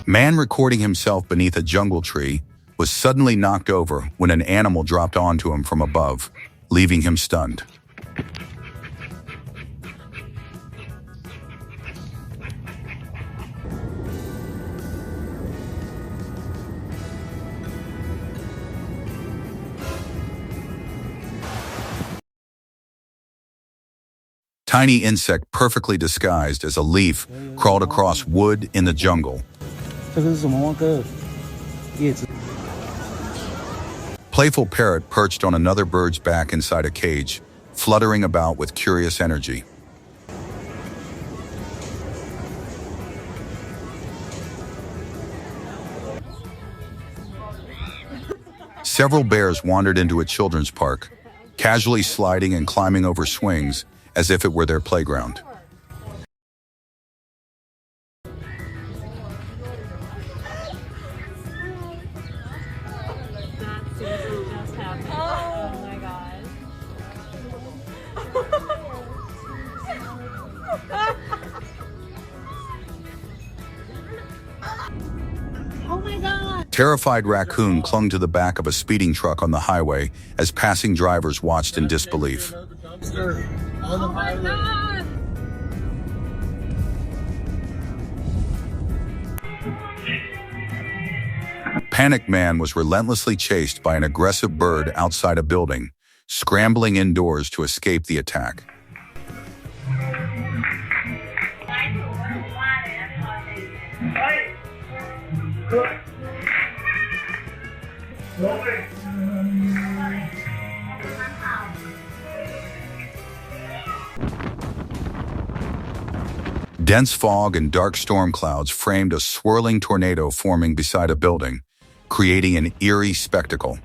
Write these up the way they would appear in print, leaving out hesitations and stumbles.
Man recording himself beneath a jungle tree was suddenly knocked over when an animal dropped onto him from above, leaving him stunned. Tiny insect perfectly disguised as a leaf crawled across wood in the jungle. Playful parrot perched on another bird's back inside a cage, fluttering about with curious energy. Several bears wandered into a children's park, casually sliding and climbing over swings as if it were their playground. Terrified raccoon clung to the back of a speeding truck on the highway as passing drivers watched in disbelief. Oh my God! Panicked man was relentlessly chased by an aggressive bird outside a building, scrambling indoors to escape the attack. Dense fog and dark storm clouds framed a swirling tornado forming beside a building, creating an eerie spectacle.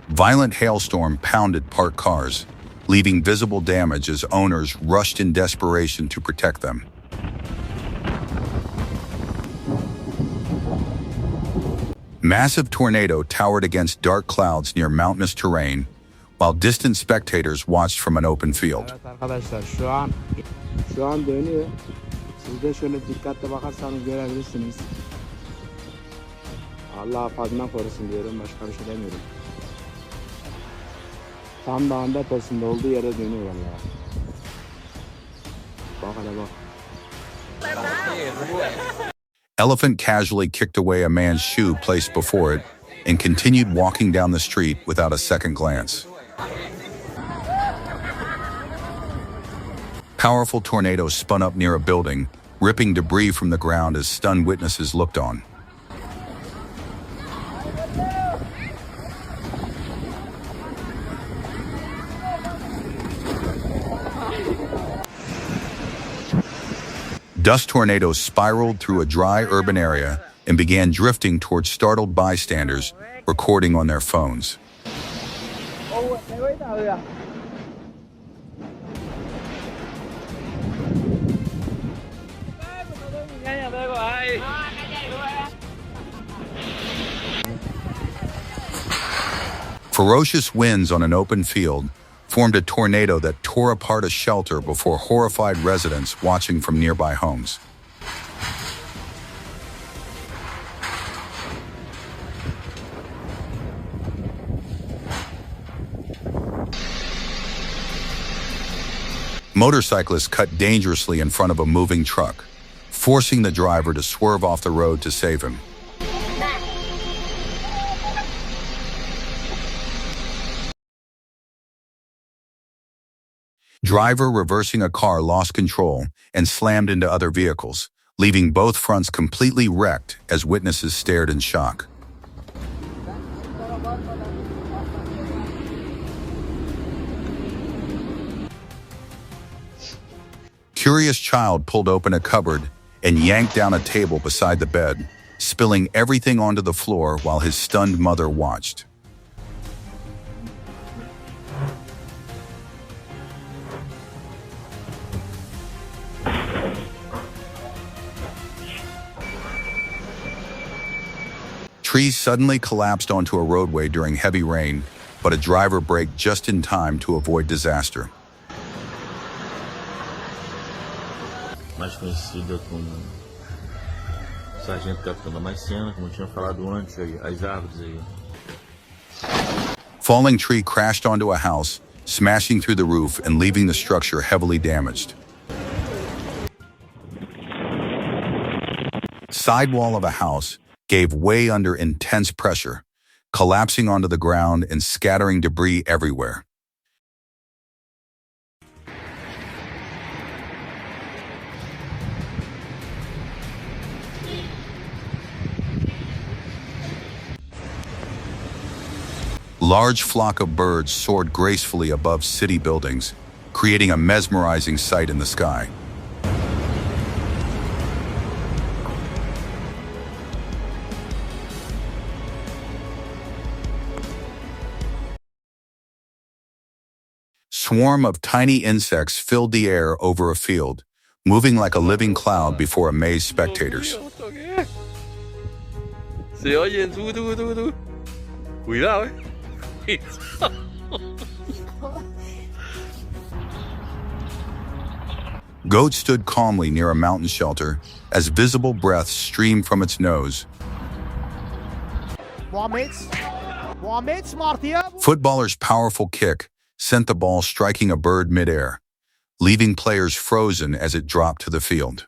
Violent hailstorm pounded parked cars, leaving visible damage as owners rushed in desperation to protect them. Massive tornado towered against dark clouds near mountainous terrain, while distant spectators watched from an open field. Arkadaşlar şu an dönüyor. Siz de şöyle dikkatli bakarsanız görebilirsiniz. Allah afadına korusun diyorum, başka bir şey demiyorum. Tam dağın tepesinde olduğu yere dönüyor vallahi. Bak hele bak. Elephant casually kicked away a man's shoe placed before it and continued walking down the street without a second glance. Powerful tornadoes spun up near a building, ripping debris from the ground as stunned witnesses looked on. Dust tornadoes spiraled through a dry urban area and began drifting towards startled bystanders, recording on their phones. Ferocious winds on an open field formed a tornado that tore apart a shelter before horrified residents watching from nearby homes. Motorcyclists cut dangerously in front of a moving truck, forcing the driver to swerve off the road to save him. Driver reversing a car lost control and slammed into other vehicles, leaving both fronts completely wrecked as witnesses stared in shock. Curious child pulled open a cupboard and yanked down a table beside the bed, spilling everything onto the floor while his stunned mother watched. Trees suddenly collapsed onto a roadway during heavy rain, but a driver braked just in time to avoid disaster. mais conhecida como Sargento Capitão da Marciana, como eu tinha falado antes, aí, as árvores aí. Falling tree crashed onto a house, smashing through the roof and leaving the structure heavily damaged. Sidewall of a house gave way under intense pressure, collapsing onto the ground and scattering debris everywhere. Large flock of birds soared gracefully above city buildings, creating a mesmerizing sight in the sky. Swarm of tiny insects filled the air over a field, moving like a living cloud before amazed spectators. Se oye, tú. Cuidado, Goat stood calmly near a mountain shelter as visible breath streamed from its nose. Footballer's powerful kick sent the ball striking a bird midair, leaving players frozen as it dropped to the field.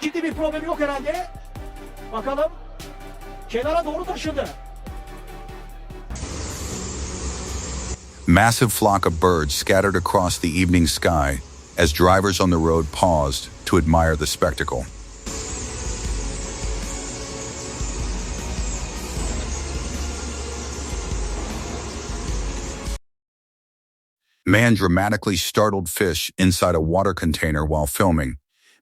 Ciddi bir problem yok herhalde. Bakalım. Kenara doğru taşıdı. Massive flock of birds scattered across the evening sky as drivers on the road paused to admire the spectacle. Man dramatically startled fish inside a water container while filming,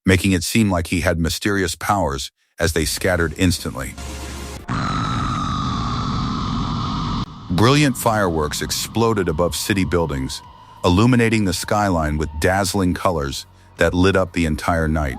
making it seem like he had mysterious powers as they scattered instantly. Brilliant fireworks exploded above city buildings, illuminating the skyline with dazzling colors that lit up the entire night.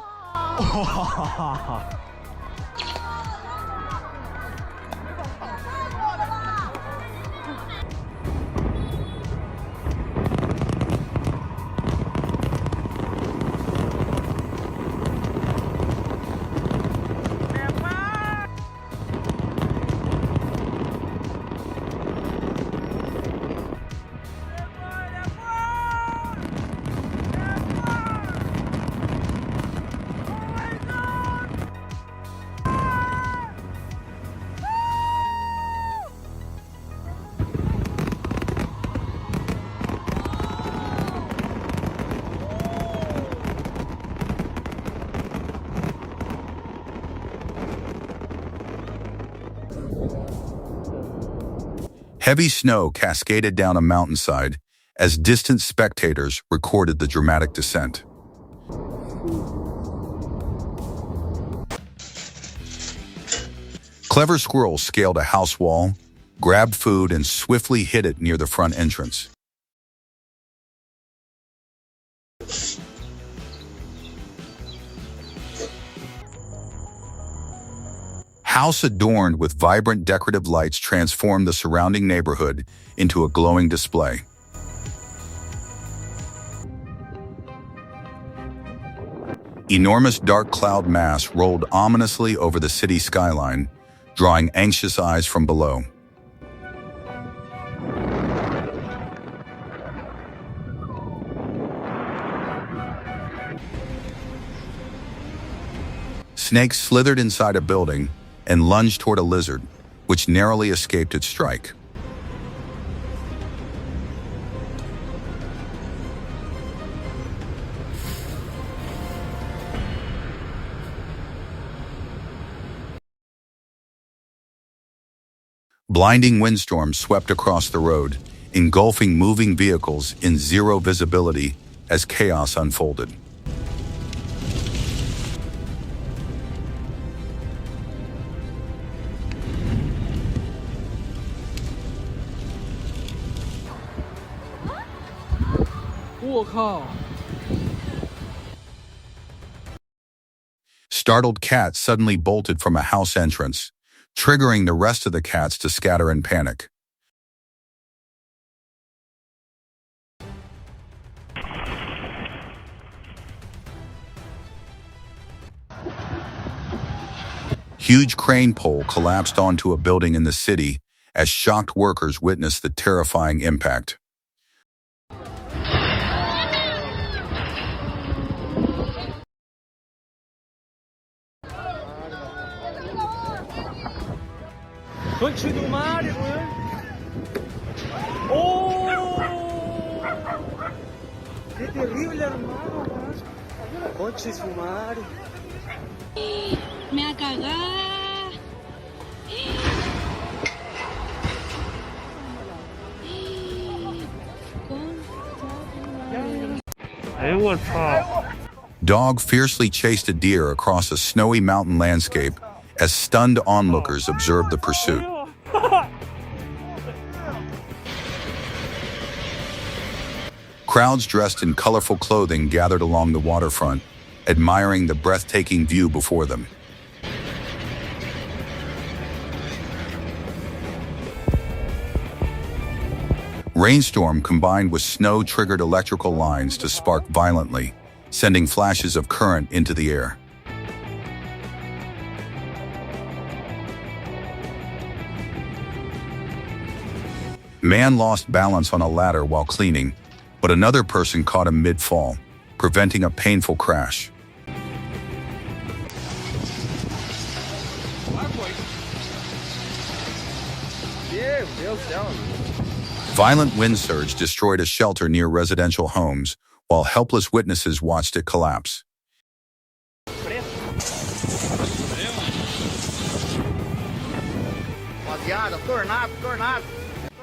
Heavy snow cascaded down a mountainside as distant spectators recorded the dramatic descent. Clever squirrels scaled a house wall, grabbed food, and swiftly hid it near the front entrance. House adorned with vibrant decorative lights transformed the surrounding neighborhood into a glowing display. Enormous dark cloud mass rolled ominously over the city skyline, drawing anxious eyes from below. Snakes slithered inside a building and lunged toward a lizard, which narrowly escaped its strike. Blinding windstorms swept across the road, engulfing moving vehicles in zero visibility as chaos unfolded. Startled cats suddenly bolted from a house entrance, triggering the rest of the cats to scatter in panic. Huge crane pole collapsed onto a building in the city as shocked workers witnessed the terrifying impact. Conche do mar, güey. ¡Oh! ¡Qué terrible, hermano! Conche su madre. Me va a cagar. Dog fiercely chased a deer across a snowy mountain landscape as stunned onlookers observed the pursuit. Crowds dressed in colorful clothing gathered along the waterfront, admiring the breathtaking view before them. Rainstorm combined with snow triggered electrical lines to spark violently, sending flashes of current into the air. Man lost balance on a ladder while cleaning, but another person caught him mid-fall, preventing a painful crash. Violent wind surge destroyed a shelter near residential homes, while helpless witnesses watched it collapse.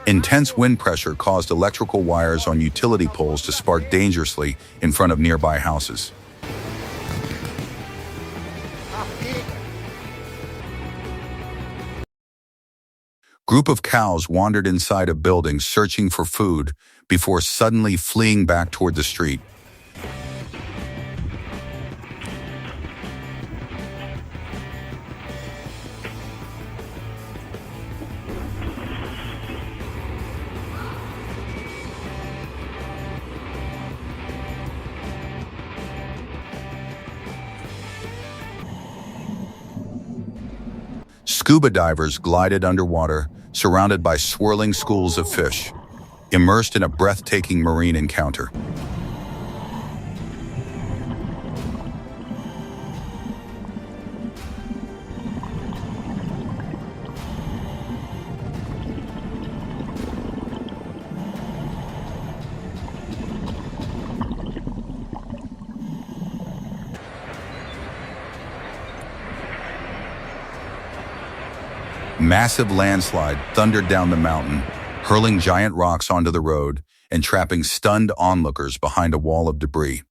Intense wind pressure caused electrical wires on utility poles to spark dangerously in front of nearby houses. Group of cows wandered inside a building searching for food before suddenly fleeing back toward the street. Scuba divers glided underwater, surrounded by swirling schools of fish, immersed in a breathtaking marine encounter. Massive landslide thundered down the mountain, hurling giant rocks onto the road and trapping stunned onlookers behind a wall of debris.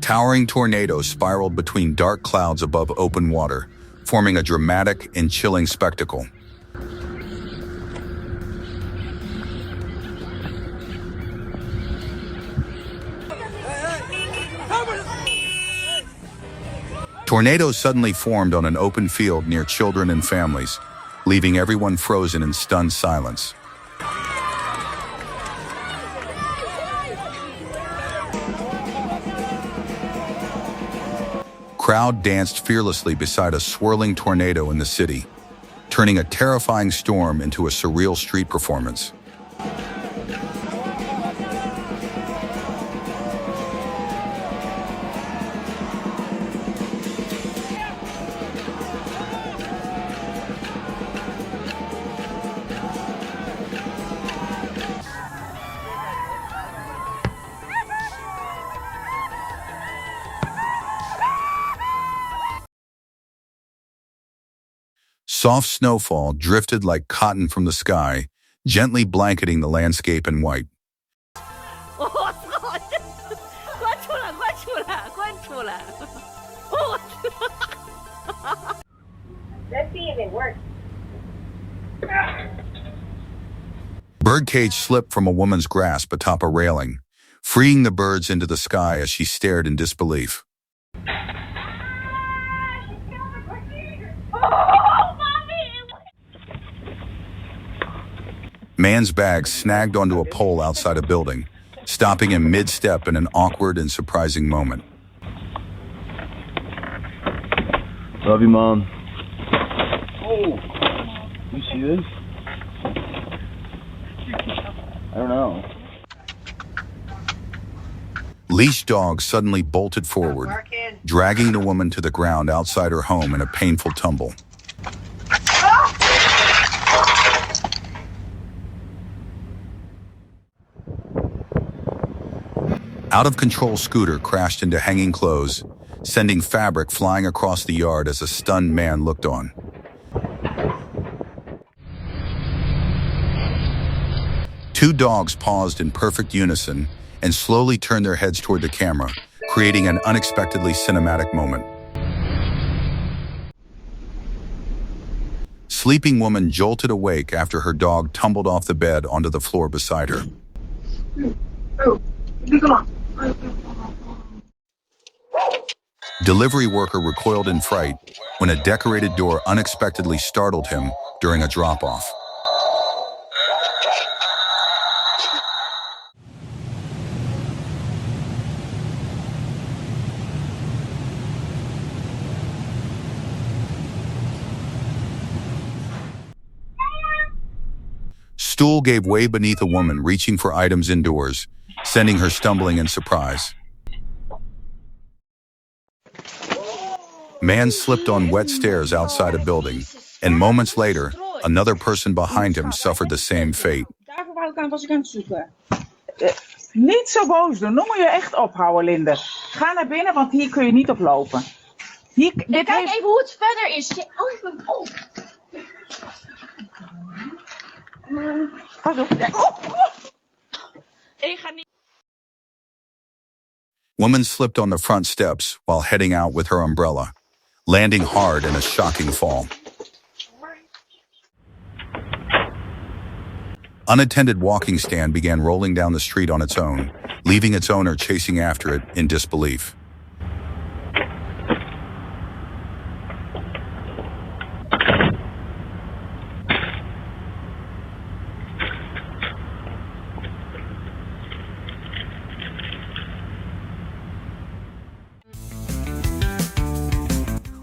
Towering tornadoes spiraled between dark clouds above open water, forming a dramatic and chilling spectacle. Tornadoes suddenly formed on an open field near children and families, leaving everyone frozen in stunned silence. Crowd danced fearlessly beside a swirling tornado in the city, turning a terrifying storm into a surreal street performance. Soft snowfall drifted like cotton from the sky, gently blanketing the landscape in white. 我操！关出来，关出来，关出来！我 Let's see if it works. Birdcage slipped from a woman's grasp atop a railing, freeing the birds into the sky as she stared in disbelief. Man's bag snagged onto a pole outside a building, stopping him mid-step in an awkward and surprising moment. Love you, Mom. Oh, you see this? I don't know. Leash dog suddenly bolted forward, dragging the woman to the ground outside her home in a painful tumble. Out-of-control scooter crashed into hanging clothes, sending fabric flying across the yard as a stunned man looked on. Two dogs paused in perfect unison and slowly turned their heads toward the camera, creating an unexpectedly cinematic moment. Sleeping woman jolted awake after her dog tumbled off the bed onto the floor beside her. Delivery worker recoiled in fright when a decorated door unexpectedly startled him during a drop-off. Stool gave way beneath a woman reaching for items indoors, sending her stumbling in surprise. Man slipped on wet stairs outside a building, and moments later, another person behind him suffered the same fate. Niet zo boos doen, nu moet je echt ophouden, Linde. Ga naar binnen, want hier kun je niet op lopen. Kijk even hoe het verder is. Oh, ik ben Pas op. Ik ga niet. Woman slipped on the front steps while heading out with her umbrella, landing hard in a shocking fall. Unattended walking stand began rolling down the street on its own, leaving its owner chasing after it in disbelief.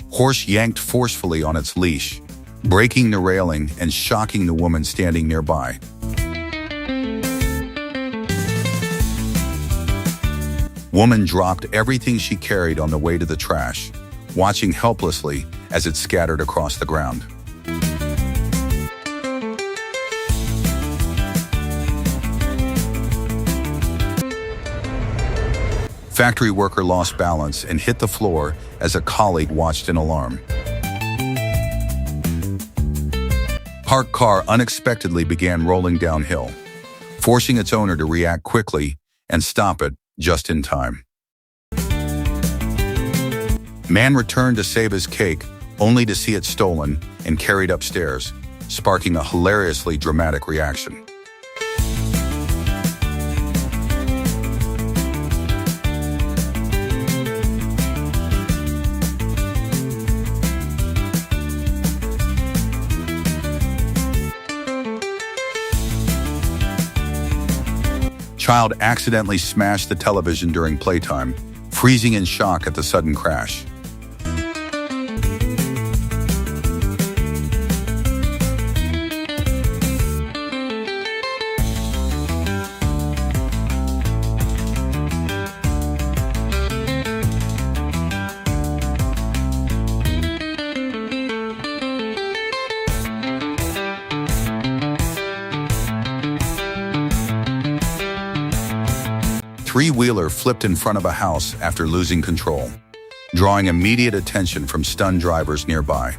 Horse yanked forcefully on its leash, breaking the railing and shocking the woman standing nearby. Woman dropped everything she carried on the way to the trash, watching helplessly as it scattered across the ground. Factory worker lost balance and hit the floor as a colleague watched in alarm. Parked car unexpectedly began rolling downhill, forcing its owner to react quickly and stop it just in time. Man returned to save his cake, only to see it stolen and carried upstairs, sparking a hilariously dramatic reaction. Child accidentally smashed the television during playtime, freezing in shock at the sudden crash. Three-wheeler flipped in front of a house after losing control, drawing immediate attention from stunned drivers nearby.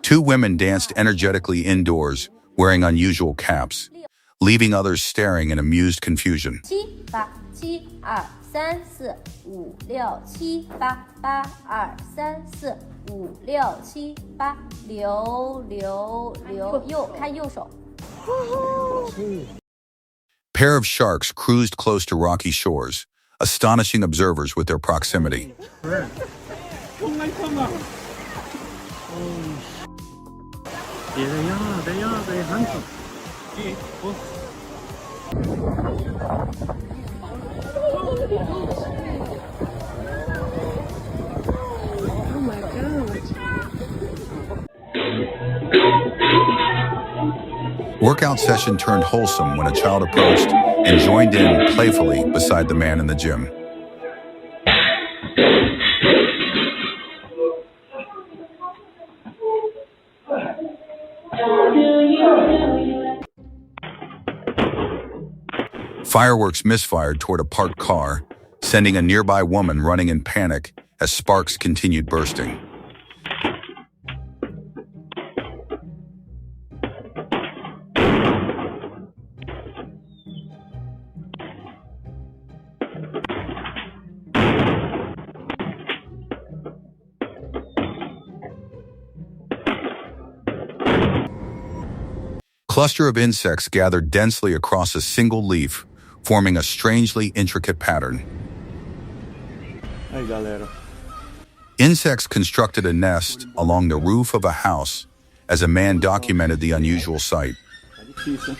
2 women danced energetically indoors, wearing unusual caps, leaving others staring in amused confusion. 7、8、7、2、3、4、5、6、7、8、8、2、3、4、5、6、7、8，流，看右手。 Pair of sharks cruised close to rocky shores, astonishing observers with their proximity. Workout session turned wholesome when a child approached and joined in playfully beside the man in the gym. Fireworks misfired toward a parked car, sending a nearby woman running in panic as sparks continued bursting. Cluster of insects gathered densely across a single leaf, forming a strangely intricate pattern. Aí, galera. Insects constructed a nest along the roof of a house as a man documented the unusual sight. Tá difícil, hein?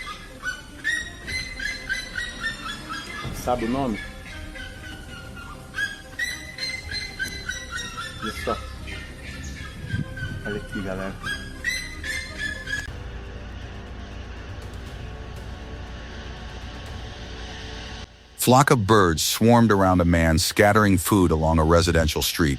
Sabe o nome? Olha só. Olha aqui, galera. Flock of birds swarmed around a man scattering food along a residential street.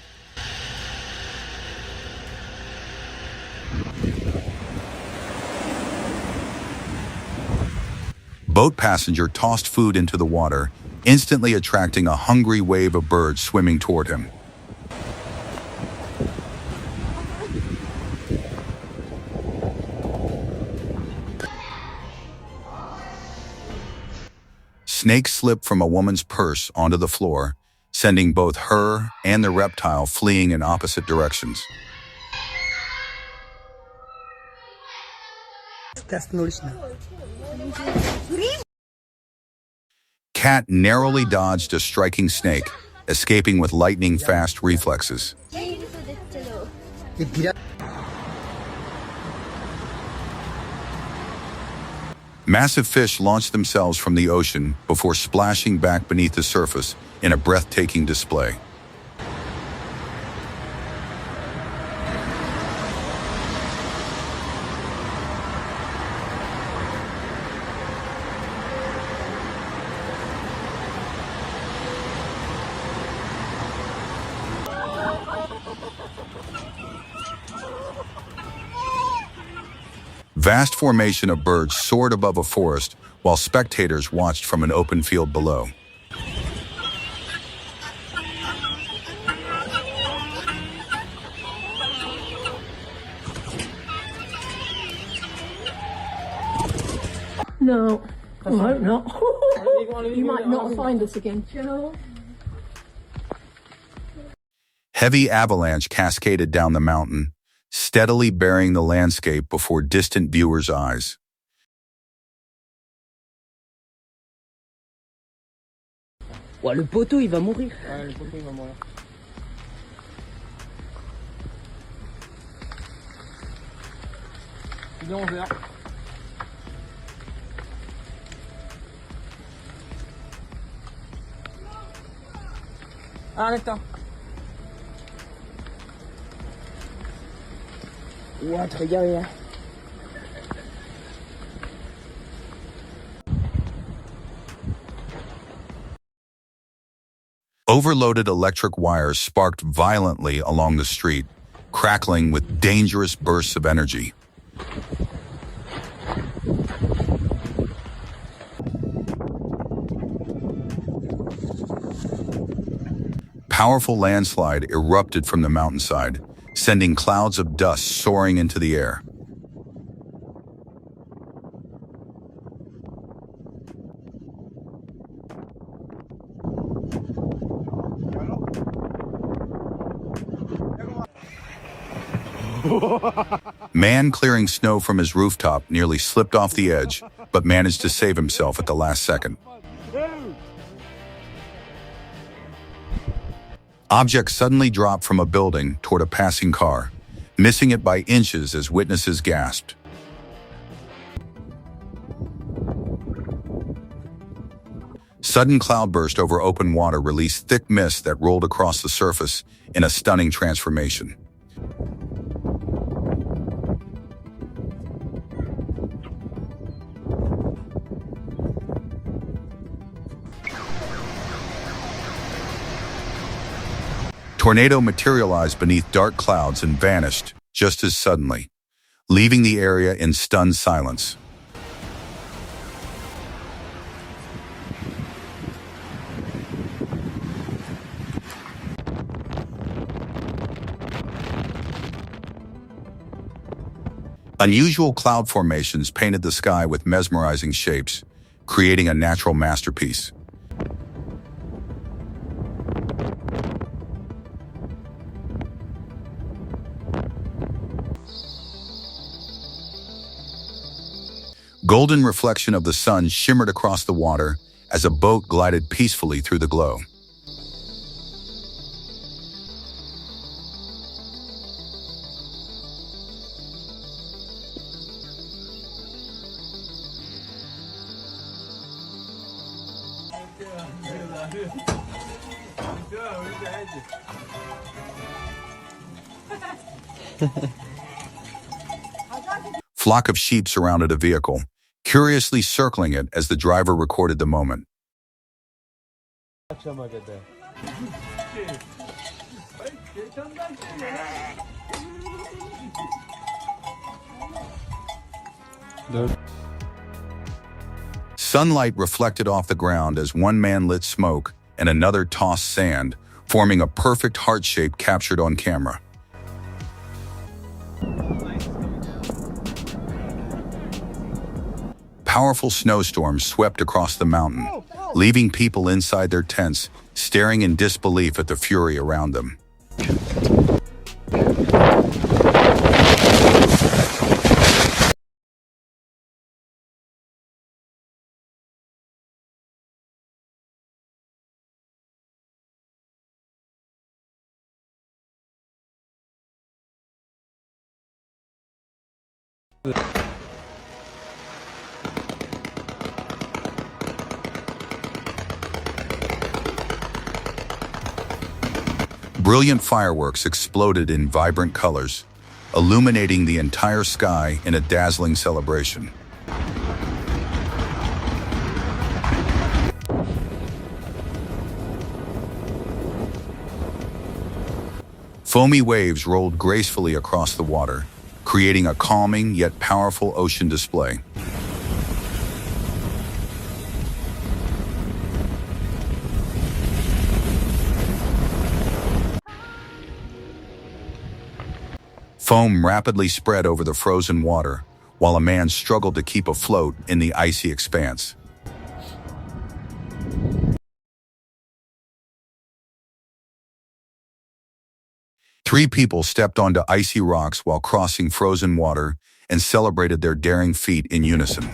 Boat passenger tossed food into the water, instantly attracting a hungry wave of birds swimming toward him. Snakes slipped from a woman's purse onto the floor, sending both her and the reptile fleeing in opposite directions. Cat narrowly dodged a striking snake, escaping with lightning-fast reflexes. Massive fish launched themselves from the ocean before splashing back beneath the surface in a breathtaking display. Vast formation of birds soared above a forest while spectators watched from an open field below. No, I hope not. You might not find us again. Heavy avalanche cascaded down the mountain, steadily burying the landscape before distant viewers' eyes. Ouais, le poteau, il va mourir. Ouais, le poteau, il va mourir. Bidon vert. Arrête-toi. Ouais, très bien. Overloaded electric wires sparked violently along the street, crackling with dangerous bursts of energy. Powerful landslide erupted from the mountainside, sending clouds of dust soaring into the air. Man clearing snow from his rooftop nearly slipped off the edge, but managed to save himself at the last second. Object suddenly dropped from a building toward a passing car, missing it by inches as witnesses gasped. Sudden cloudburst over open water released thick mist that rolled across the surface in a stunning transformation. Tornado materialized beneath dark clouds and vanished just as suddenly, leaving the area in stunned silence. Unusual cloud formations painted the sky with mesmerizing shapes, creating a natural masterpiece. Golden reflection of the sun shimmered across the water as a boat glided peacefully through the glow. Flock of sheep surrounded a vehicle, curiously circling it as the driver recorded the moment. Sunlight reflected off the ground as one man lit smoke and another tossed sand, forming a perfect heart shape captured on camera. Powerful snowstorms swept across the mountain, leaving people inside their tents, staring in disbelief at the fury around them. Brilliant fireworks exploded in vibrant colors, illuminating the entire sky in a dazzling celebration. Foamy waves rolled gracefully across the water, creating a calming yet powerful ocean display. Foam rapidly spread over the frozen water, while a man struggled to keep afloat in the icy expanse. Three people stepped onto icy rocks while crossing frozen water and celebrated their daring feat in unison.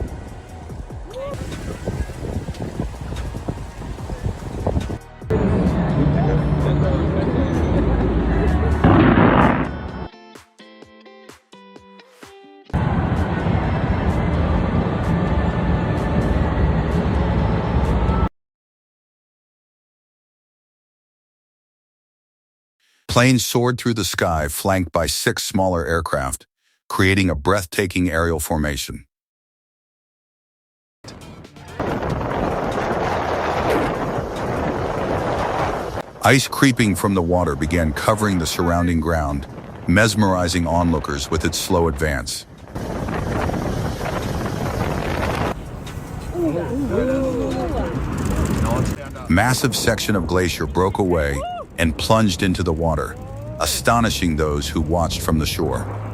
Planes soared through the sky, flanked by 6 smaller aircraft, creating a breathtaking aerial formation. Ice creeping from the water began covering the surrounding ground, mesmerizing onlookers with its slow advance. Massive section of glacier broke away and plunged into the water, astonishing those who watched from the shore.